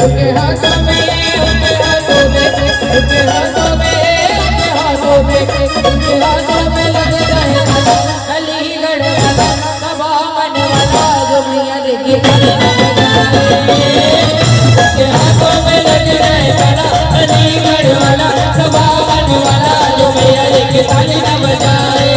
उनके हाथों में, उनके हाथों में, उनके हाथों में, उनके हाथों में, उनके हाथों में लग जाए ताला, अलीगढ़ वाला सबा मन वाला जो मैया देखी ताला बजाए। उनके हाथों में लग जाए ताला, अलीगढ़ वाला सबा मन वाला जो मैया देखी ताला बजाए।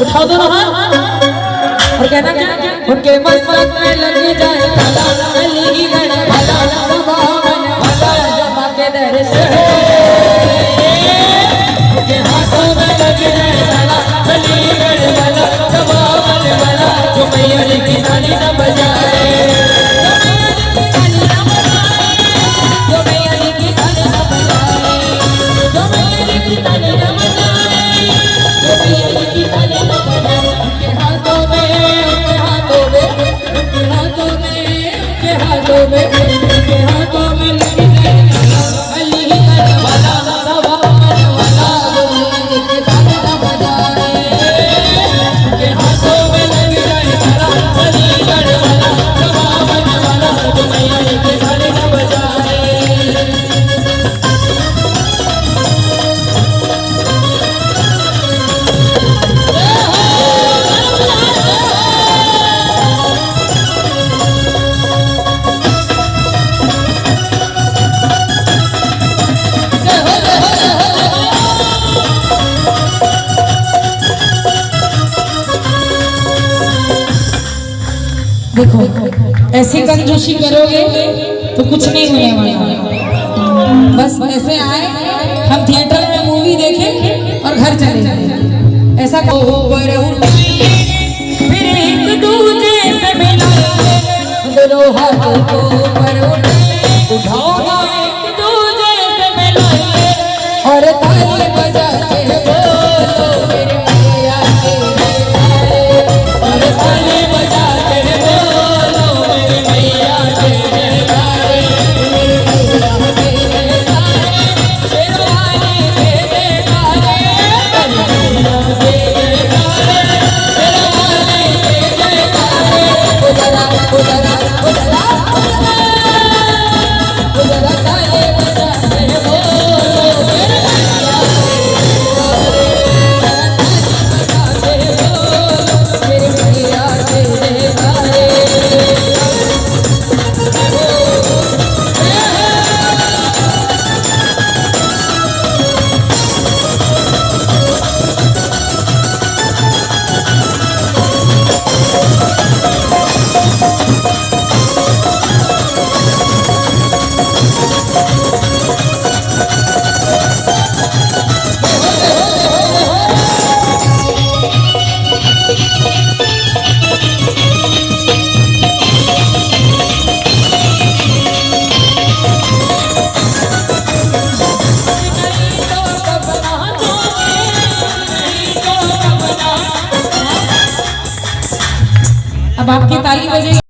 उठाओ दोनों हाथ और कहना क्या, उनके मस्तक में लग जाए ताला, अलीगढ़ वाला सबा मन वाला जमा के दर्शन। उनके हाथों में लग जाए ताला, अलीगढ़ वाला सबा मन वाला जो मैया की ताली न बजाए, जो मैया की ताली न बजाए, जो मैया की ताली न बजाए, जो मैया की ताली न बजाए। उनके हाथों में, उनके हाथों में, उनके हाथों में, उनके हाथों में, उनके हाथों में लग जाए ताला, अलीगढ़ वाला सबा मन वाला जो मैया की ताली न बजाए। उनके हाथों में लग जाए ताला, अलीगढ़ वाला सबा मन वाला जो मैया की ताली न बजाए। देखो ऐसी कंजूसी करोगे तो कुछ नहीं होने वाला। बस ऐसे आए हम थिएटर में मूवी देखें और घर चले जाए, ऐसा ऊपर उठाइए फिर एक दूजे से मिलाइए, दोनों हाथों को ऊपर उठाओ एक दूजे से मिलाइए और ताली बजाते बोलो मेरे मैया के जयकारे, और ताली बजाते बोलो मेरे मैया के जयकारे, मेरे मैया के जयकारे, मेरे वाली के जयकारे, मेरे मैया के जयकारे, मेरे वाली के जयकारे। उजला उजला उजला उजला ताली बजाते बोलो मेरे मैया के जयकारे, मेरे मैया के जयकारे। अब आपकी ताली बजेगी।